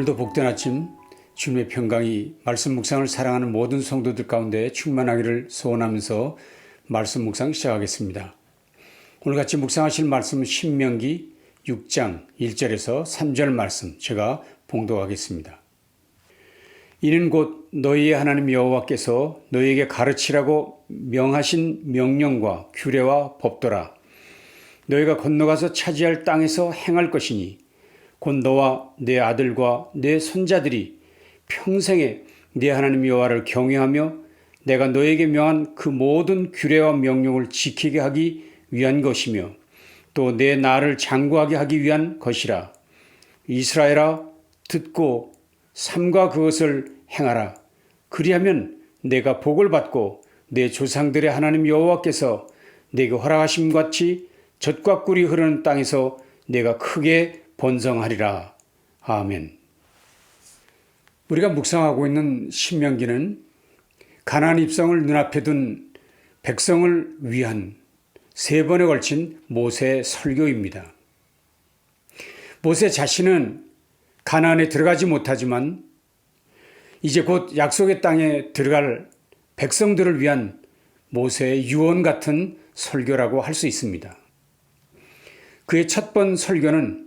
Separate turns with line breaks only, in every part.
오늘도 복된 아침 주님의 평강이 말씀 묵상을 사랑하는 모든 성도들 가운데 충만하기를 소원하면서 말씀 묵상 시작하겠습니다. 오늘 같이 묵상하실 말씀은 신명기 6장 1절에서 3절 말씀 제가 봉독하겠습니다. 이는 곧 너희의 하나님 여호와께서 너희에게 가르치라고 명하신 명령과 규례와 법도라. 너희가 건너가서 차지할 땅에서 행할 것이니 곧 너와 내 아들과 내 손자들이 평생에 네 하나님 여호와를 경외하며 내가 너에게 명한 그 모든 규례와 명령을 지키게 하기 위한 것이며 또 내 나라를 장구하게 하기 위한 것이라. 이스라엘아, 듣고 삼가 그것을 행하라. 그리하면 내가 복을 받고 내 조상들의 하나님 여호와께서 내게 허락하심 같이 젖과 꿀이 흐르는 땅에서 내가 크게 번성하리라. 아멘. 우리가 묵상하고 있는 신명기는 가나안 입성을 눈앞에 둔 백성을 위한 3번에 걸친 모세의 설교입니다. 모세 자신은 가나안에 들어가지 못하지만 이제 곧 약속의 땅에 들어갈 백성들을 위한 모세의 유언 같은 설교라고 할 수 있습니다. 그의 첫 번 설교는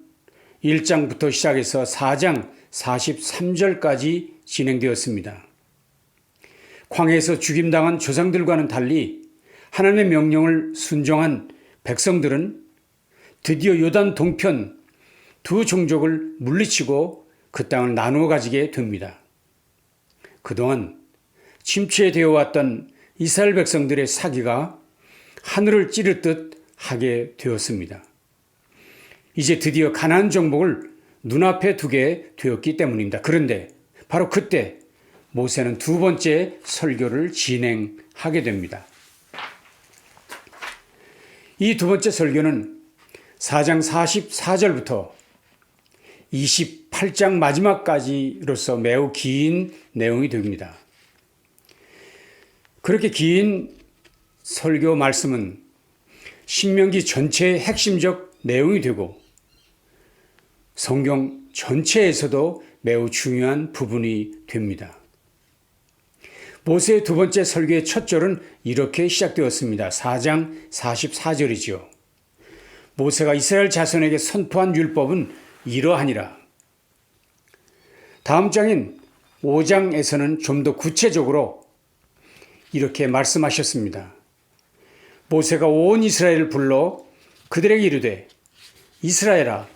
1장부터 시작해서 4장 43절까지 진행되었습니다. 광야에서 죽임당한 조상들과는 달리 하나님의 명령을 순종한 백성들은 드디어 요단 동편 두 종족을 물리치고 그 땅을 나누어 가지게 됩니다. 그동안 침체되어 왔던 이스라엘 백성들의 사기가 하늘을 찌르듯 하게 되었습니다. 이제 드디어 가나안 정복을 눈앞에 두게 되었기 때문입니다. 그런데 바로 그때 모세는 두 번째 설교를 진행하게 됩니다. 이 두 번째 설교는 4장 44절부터 28장 마지막까지로서 매우 긴 내용이 됩니다. 그렇게 긴 설교 말씀은 신명기 전체의 핵심적 내용이 되고 성경 전체에서도 매우 중요한 부분이 됩니다. 모세의 두 번째 설교의 첫 절은 이렇게 시작되었습니다. 4장 44절이지요. 모세가 이스라엘 자손에게 선포한 율법은 이러하니라. 다음 장인 5장에서는 좀 더 구체적으로 이렇게 말씀하셨습니다. 모세가 온 이스라엘을 불러 그들에게 이르되 이스라엘아,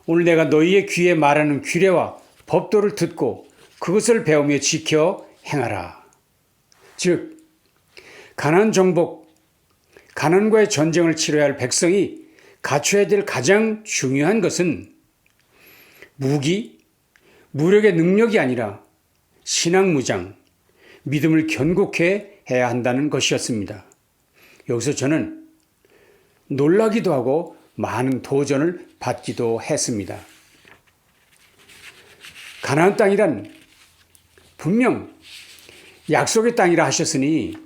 오늘 내가 너희의 귀에 말하는 규례와 법도를 듣고 그것을 배우며 지켜 행하라. 즉 가나안 정복, 가나안과의 전쟁을 치러야 할 백성이 갖춰야 될 가장 중요한 것은 무력의 능력이 아니라 신앙무장, 믿음을 견고케 해야 한다는 것이었습니다. 여기서 저는 놀라기도 하고 많은 도전을 받기도 했습니다. 가나안 땅이란 분명 약속의 땅이라 하셨으니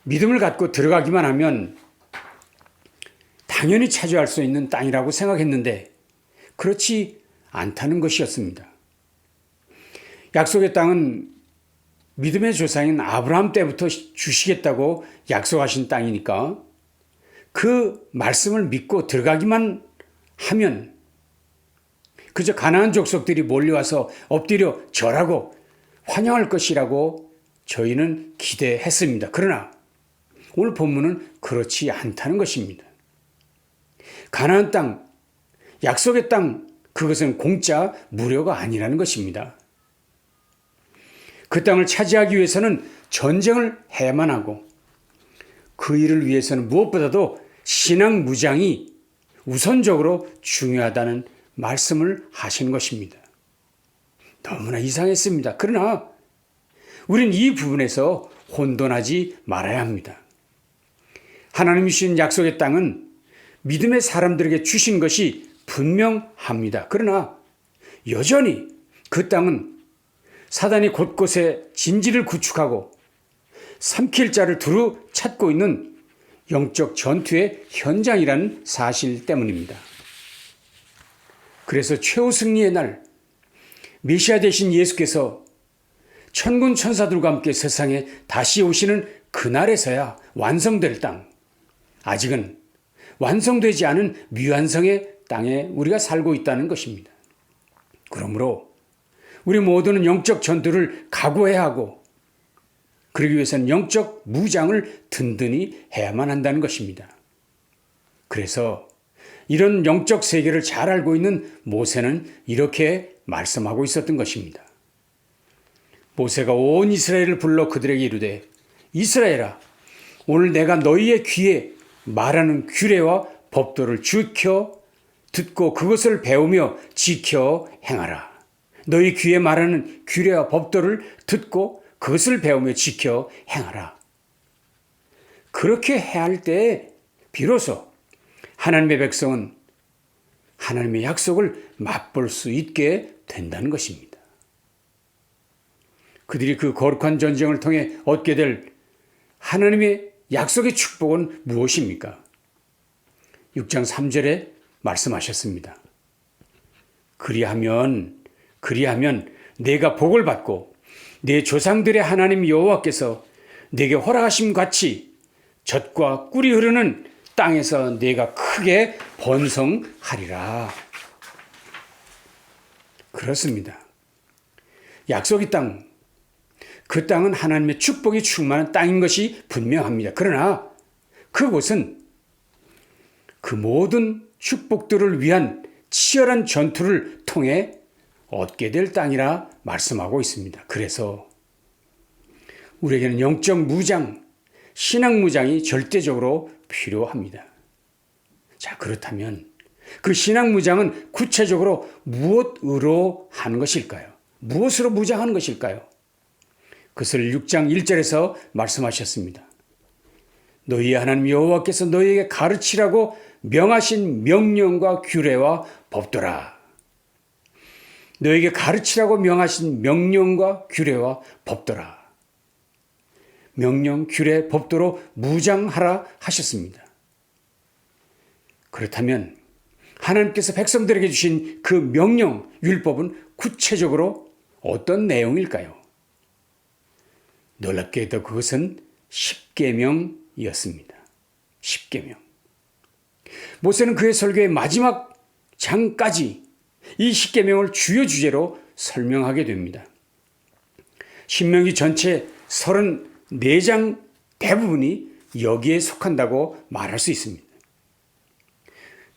믿음을 갖고 들어가기만 하면 당연히 차지할 수 있는 땅이라고 생각했는데 그렇지 않다는 것이었습니다. 약속의 땅은 믿음의 조상인 아브라함 때부터 주시겠다고 약속하신 땅이니까 그 말씀을 믿고 들어가기만 하면 그저 가나안 족속들이 몰려와서 엎드려 절하고 환영할 것이라고 저희는 기대했습니다. 그러나 오늘 본문은 그렇지 않다는 것입니다. 가나안 땅, 약속의 땅, 그것은 공짜 무료가 아니라는 것입니다. 그 땅을 차지하기 위해서는 전쟁을 해야만 하고 그 일을 위해서는 무엇보다도 신앙 무장이 우선적으로 중요하다는 말씀을 하신 것입니다. 너무나 이상했습니다. 그러나 우린 이 부분에서 혼돈하지 말아야 합니다. 하나님이 주신 약속의 땅은 믿음의 사람들에게 주신 것이 분명합니다. 그러나 여전히 그 땅은 사단이 곳곳에 진지를 구축하고 삼킬 자를 두루 찾고 있는 영적 전투의 현장이라는 사실 때문입니다. 그래서 최후 승리의 날, 메시아 되신 예수께서 천군 천사들과 함께 세상에 다시 오시는 그날에서야 완성될 땅, 아직은 완성되지 않은 미완성의 땅에 우리가 살고 있다는 것입니다. 그러므로 우리 모두는 영적 전투를 각오해야 하고, 그러기 위해서는 영적 무장을 든든히 해야만 한다는 것입니다. 그래서 이런 영적 세계를 잘 알고 있는 모세는 이렇게 말씀하고 있었던 것입니다. 모세가 온 이스라엘을 불러 그들에게 이르되, 이스라엘아, 오늘 내가 너희의 귀에 말하는 규례와 법도를 지켜 듣고 그것을 배우며 지켜 행하라. 너희 귀에 말하는 규례와 법도를 듣고 그것을 배우며 지켜 행하라. 그렇게 해할 때 비로소 하나님의 백성은 하나님의 약속을 맛볼 수 있게 된다는 것입니다. 그들이 그 거룩한 전쟁을 통해 얻게 될 하나님의 약속의 축복은 무엇입니까? 6장 3절에 말씀하셨습니다. 그리하면 내가 복을 받고 내 조상들의 하나님 여호와께서 내게 허락하심 같이 젖과 꿀이 흐르는 땅에서 내가 크게 번성하리라. 그렇습니다. 약속의 땅, 그 땅은 하나님의 축복이 충만한 땅인 것이 분명합니다. 그러나 그곳은 그 모든 축복들을 위한 치열한 전투를 통해 얻게 될 땅이라 말씀하고 있습니다. 그래서 우리에게는 영적 무장, 신앙 무장이 절대적으로 필요합니다. 자, 그렇다면 그 신앙 무장은 구체적으로 무엇으로 하는 것일까요? 무엇으로 무장하는 것일까요? 그것을 6장 1절에서 말씀하셨습니다. 너희의 하나님 여호와께서 너희에게 가르치라고 명하신 명령과 규례와 법도라. 너희에게 가르치라고 명하신 명령과 규례와 법도라. 명령, 규례, 법도로 무장하라 하셨습니다. 그렇다면 하나님께서 백성들에게 주신 그 명령, 율법은 구체적으로 어떤 내용일까요? 놀랍게도 그것은 십계명이었습니다. 십계명. 모세는 그의 설교의 마지막 장까지 이 십계명을 주요 주제로 설명하게 됩니다. 신명기 전체 34장 대부분이 여기에 속한다고 말할 수 있습니다.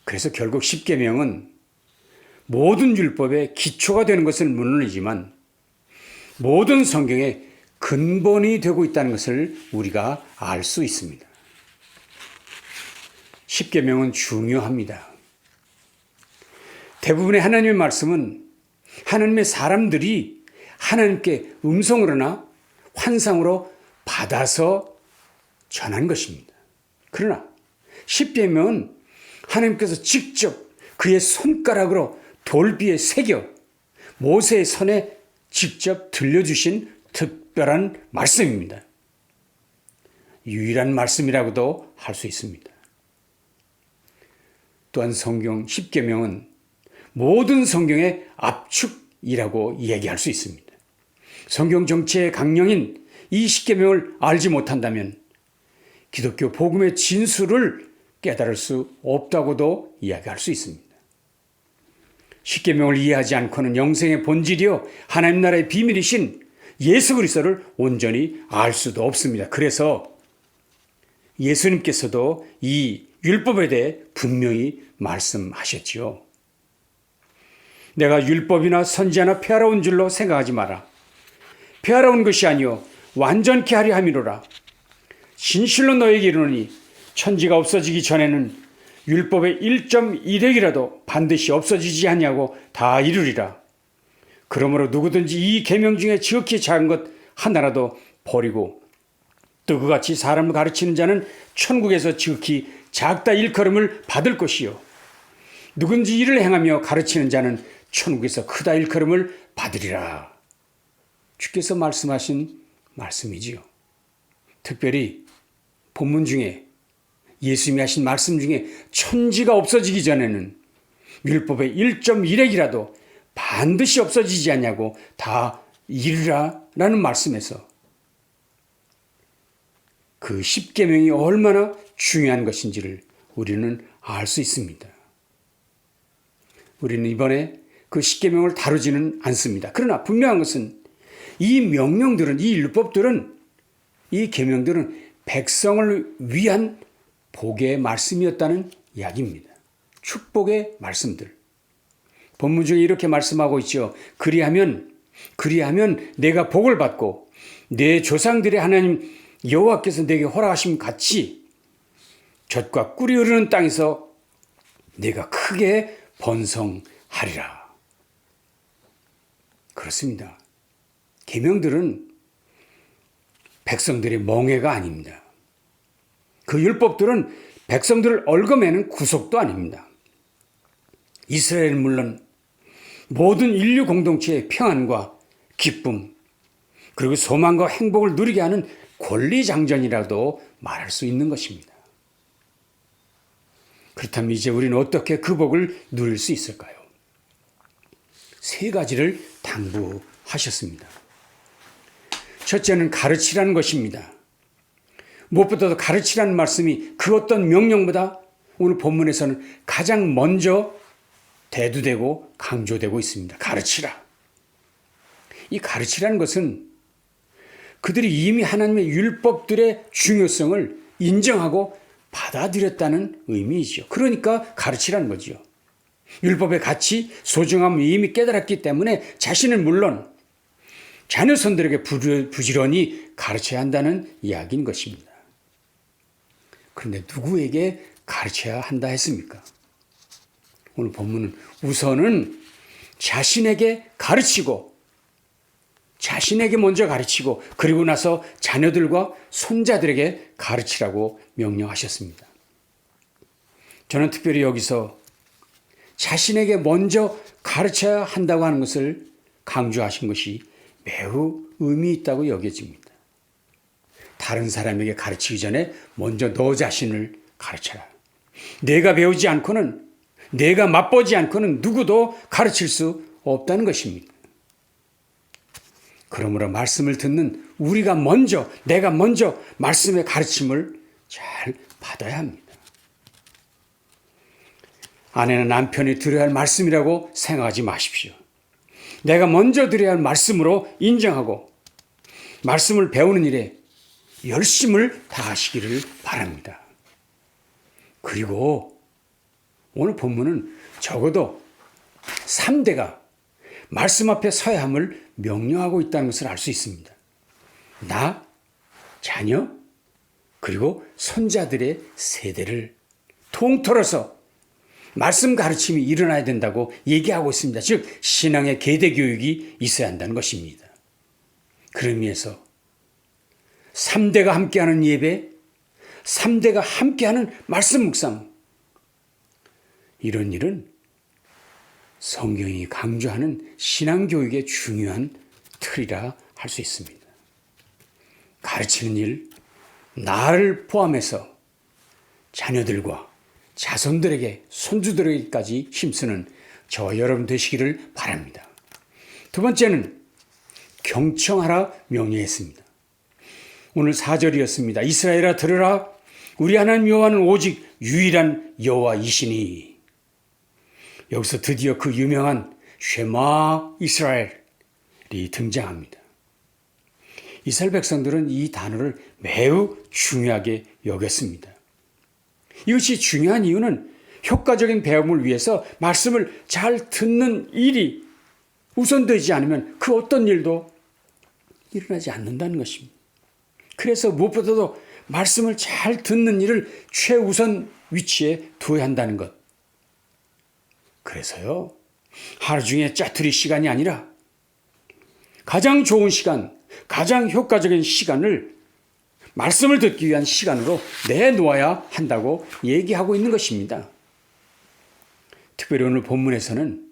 그래서 결국 십계명은 모든 율법의 기초가 되는 것은 물론이지만 모든 성경의 근본이 되고 있다는 것을 우리가 알 수 있습니다. 십계명은 중요합니다. 대부분의 하나님의 말씀은 하나님의 사람들이 하나님께 음성으로나 환상으로 받아서 전한 것입니다. 그러나 십계명은 하나님께서 직접 그의 손가락으로 돌비에 새겨 모세의 손에 직접 들려주신 특별한 말씀입니다. 유일한 말씀이라고도 할 수 있습니다. 또한 성경 십계명은 모든 성경의 압축이라고 얘기할 수 있습니다. 성경 정체의 강령인 이 십계명을 알지 못한다면 기독교 복음의 진수를 깨달을 수 없다고도 이야기할 수 있습니다. 십계명을 이해하지 않고는 영생의 본질이요 하나님 나라의 비밀이신 예수 그리스도를 온전히 알 수도 없습니다. 그래서 예수님께서도 이 율법에 대해 분명히 말씀하셨지요. 내가 율법이나 선지자나 폐하러 줄로 생각하지 마라. 폐하러 온 것이 아니요 완전케 하려 함이로라. 진실로 너에게 이르노니 천지가 없어지기 전에는 율법의 1.1획이라도 반드시 없어지지 않냐고 다 이루리라. 그러므로 누구든지 이 계명 중에 지극히 작은 것 하나라도 버리고 또 그같이 사람을 가르치는 자는 천국에서 지극히 작다 일컬음을 받을 것이요 누군지 이를 행하며 가르치는 자는 천국에서 크다 일컬음을 받으리라. 주께서 말씀하신 말씀이지요. 특별히 본문 중에 예수님이 하신 말씀 중에 천지가 없어지기 전에는 율법의 1.1획이라도 반드시 없어지지 않냐고 다 이르라 라는 말씀에서 그 십계명이 얼마나 중요한 것인지를 우리는 알 수 있습니다. 우리는 이번에 그 십계명을 다루지는 않습니다. 그러나 분명한 것은 이 명령들은, 이 율법들은, 이 계명들은 백성을 위한 복의 말씀이었다는 이야기입니다. 축복의 말씀들. 본문 중에 이렇게 말씀하고 있죠. 그리하면 내가 복을 받고 내 조상들의 하나님 여호와께서 내게 허락하심 같이 젖과 꿀이 흐르는 땅에서 내가 크게 번성하리라. 그렇습니다. 계명들은 백성들의 멍해가 아닙니다. 그 율법들은 백성들을 얽어매는 구속도 아닙니다. 이스라엘은 물론 모든 인류 공동체의 평안과 기쁨, 그리고 소망과 행복을 누리게 하는 권리장전이라도 말할 수 있는 것입니다. 그렇다면 이제 우리는 어떻게 그 복을 누릴 수 있을까요? 세 가지를 당부하셨습니다. 첫째는 가르치라는 것입니다. 무엇보다도 가르치라는 말씀이 그 어떤 명령보다 오늘 본문에서는 가장 먼저 대두되고 강조되고 있습니다. 가르치라. 이 가르치라는 것은 그들이 이미 하나님의 율법들의 중요성을 인정하고 받아들였다는 의미이죠. 그러니까 가르치라는 거죠. 율법의 가치, 소중함을 이미 깨달았기 때문에 자신은 물론 자녀손들에게 부지런히 가르쳐야 한다는 이야기인 것입니다. 그런데 누구에게 가르쳐야 한다 했습니까? 오늘 본문은 우선은 자신에게 가르치고, 자신에게 먼저 가르치고, 그리고 나서 자녀들과 손자들에게 가르치라고 명령하셨습니다. 저는 특별히 여기서 자신에게 먼저 가르쳐야 한다고 하는 것을 강조하신 것이 매우 의미 있다고 여겨집니다. 다른 사람에게 가르치기 전에 먼저 너 자신을 가르쳐라. 내가 배우지 않고는, 내가 맛보지 않고는 누구도 가르칠 수 없다는 것입니다. 그러므로 말씀을 듣는 우리가 먼저, 내가 먼저 말씀의 가르침을 잘 받아야 합니다. 아내는 남편이 들어야 할 말씀이라고 생각하지 마십시오. 내가 먼저 드려야 할 말씀으로 인정하고 말씀을 배우는 일에 열심을 다하시기를 바랍니다. 그리고 오늘 본문은 적어도 3대가 말씀 앞에 서야 함을 명령하고 있다는 것을 알 수 있습니다. 나, 자녀, 그리고 손자들의 세대를 통틀어서 말씀 가르침이 일어나야 된다고 얘기하고 있습니다. 즉 신앙의 계대 교육이 있어야 한다는 것입니다. 그런 의미에서 3대가 함께하는 예배, 3대가 함께하는 말씀 묵상, 이런 일은 성경이 강조하는 신앙교육의 중요한 틀이라 할 수 있습니다. 가르치는 일, 나를 포함해서 자녀들과 자손들에게, 손주들에게까지 힘쓰는 저와 여러분 되시기를 바랍니다. 두 번째는 경청하라 명령했습니다. 오늘 4절이었습니다. 이스라엘아 들으라, 우리 하나님 여호와는 오직 유일한 여호와이시니. 여기서 드디어 그 유명한 쉐마 이스라엘이 등장합니다. 이스라엘 백성들은 이 단어를 매우 중요하게 여겼습니다. 이것이 중요한 이유는 효과적인 배움을 위해서 말씀을 잘 듣는 일이 우선되지 않으면 그 어떤 일도 일어나지 않는다는 것입니다. 그래서 무엇보다도 말씀을 잘 듣는 일을 최우선 위치에 두어야 한다는 것. 그래서요, 하루 중에 짜투리 시간이 아니라 가장 좋은 시간, 가장 효과적인 시간을 말씀을 듣기 위한 시간으로 내놓아야 한다고 얘기하고 있는 것입니다. 특별히 오늘 본문에서는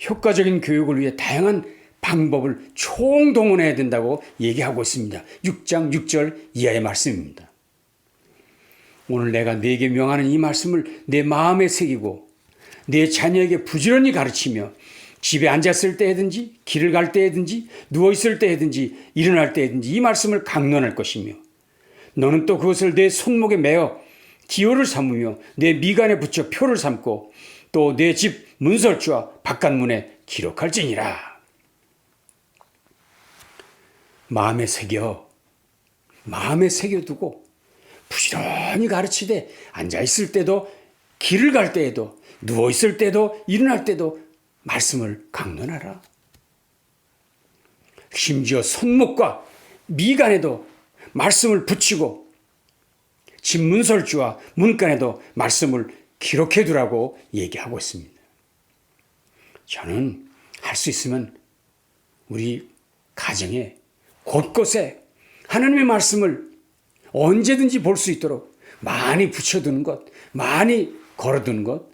효과적인 교육을 위해 다양한 방법을 총동원해야 된다고 얘기하고 있습니다. 6장 6절 이하의 말씀입니다. 오늘 내가 네게 명하는 이 말씀을 내 마음에 새기고 내 자녀에게 부지런히 가르치며 집에 앉았을 때든지 길을 갈 때든지 누워있을 때든지 일어날 때든지 이 말씀을 강론할 것이며 너는 또 그것을 내 손목에 매어 기호를 삼으며 내 미간에 붙여 표를 삼고 또 내 집 문설주와 바깥문에 기록할지니라. 마음에 새겨두고 부지런히 가르치되 앉아있을 때도 길을 갈 때에도 누워있을 때도 일어날 때도 말씀을 강론하라. 심지어 손목과 미간에도 말씀을 붙이고 집 문설주와 문간에도 말씀을 기록해두라고 얘기하고 있습니다. 저는 할 수 있으면 우리 가정에 곳곳에 하나님의 말씀을 언제든지 볼 수 있도록 많이 붙여두는 것, 많이 걸어두는 것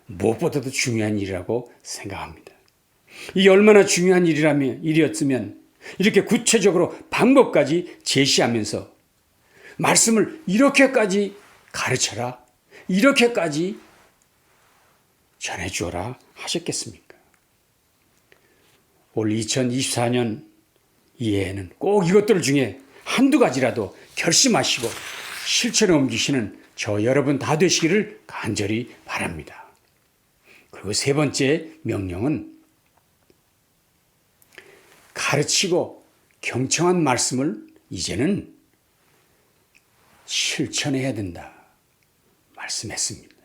무엇보다도 중요한 일이라고 생각합니다. 이게 얼마나 중요한 일이었으면 이렇게 구체적으로 방법까지 제시하면서 말씀을 이렇게까지 가르쳐라, 이렇게까지 전해주어라 하셨겠습니까? 올 2024년 이해에는 꼭 이것들 중에 한두 가지라도 결심하시고 실천에 옮기시는 저 여러분 다 되시기를 간절히 바랍니다. 그리고 세 번째 명령은 가르치고 경청한 말씀을 이제는 실천해야 된다 말씀했습니다.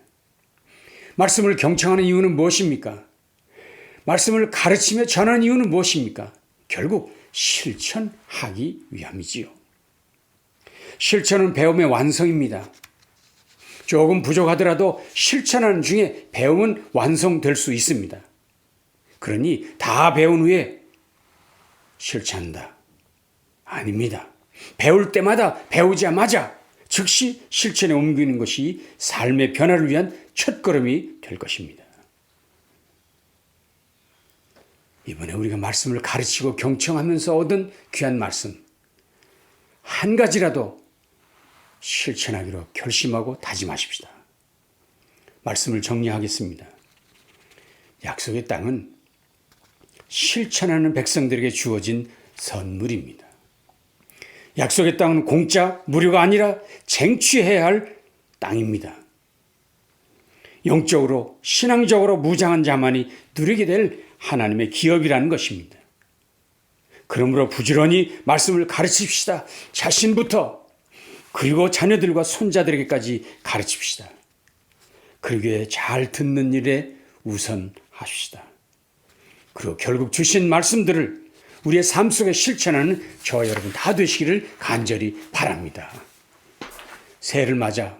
말씀을 경청하는 이유는 무엇입니까? 말씀을 가르치며 전하는 이유는 무엇입니까? 결국 실천하기 위함이지요. 실천은 배움의 완성입니다. 조금 부족하더라도 실천하는 중에 배움은 완성될 수 있습니다. 그러니 다 배운 후에 실천한다. 아닙니다. 배울 때마다 배우자마자 즉시 실천에 옮기는 것이 삶의 변화를 위한 첫걸음이 될 것입니다. 이번에 우리가 말씀을 가르치고 경청하면서 얻은 귀한 말씀 한 가지라도 실천하기로 결심하고 다짐하십시다. 말씀을 정리하겠습니다. 약속의 땅은 실천하는 백성들에게 주어진 선물입니다. 약속의 땅은 공짜, 무료가 아니라 쟁취해야 할 땅입니다. 영적으로, 신앙적으로 무장한 자만이 누리게 될 하나님의 기업이라는 것입니다. 그러므로 부지런히 말씀을 가르칩시다. 자신부터 그리고 자녀들과 손자들에게까지 가르칩시다. 그러기에 잘 듣는 일에 우선하십시다. 그리고 결국 주신 말씀들을 우리의 삶 속에 실천하는 저와 여러분 다 되시기를 간절히 바랍니다. 새해를 맞아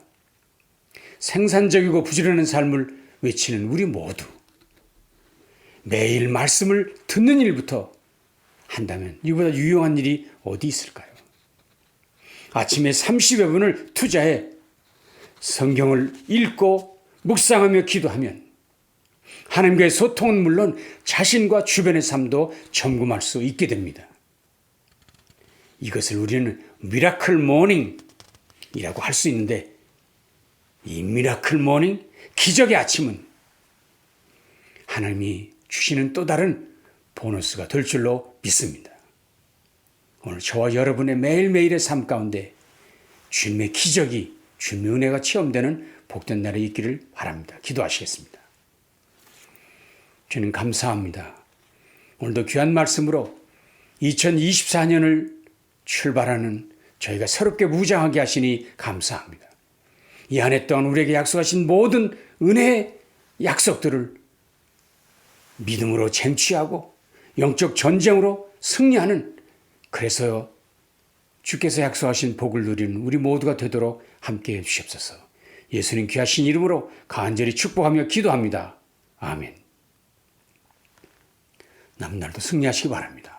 생산적이고 부지런한 삶을 외치는 우리 모두 매일 말씀을 듣는 일부터 한다면 이보다 유용한 일이 어디 있을까요? 아침에 30여 분을 투자해 성경을 읽고 묵상하며 기도하면 하나님과의 소통은 물론 자신과 주변의 삶도 점검할 수 있게 됩니다. 이것을 우리는 미라클 모닝이라고 할 수 있는데 이 미라클 모닝, 기적의 아침은 하나님이 주시는 또 다른 보너스가 될 줄로 믿습니다. 오늘 저와 여러분의 매일매일의 삶 가운데 주님의 기적이, 주님의 은혜가 체험되는 복된 날이 있기를 바랍니다. 기도하시겠습니다. 주님 감사합니다. 오늘도 귀한 말씀으로 2024년을 출발하는 저희가 새롭게 무장하게 하시니 감사합니다. 이 한 해 동안 우리에게 약속하신 모든 은혜의 약속들을 믿음으로 쟁취하고 영적 전쟁으로 승리하는, 그래서 주께서 약속하신 복을 누리는 우리 모두가 되도록 함께해 주시옵소서. 예수님 귀하신 이름으로 간절히 축복하며 기도합니다. 아멘. 남은 날도 승리하시기 바랍니다.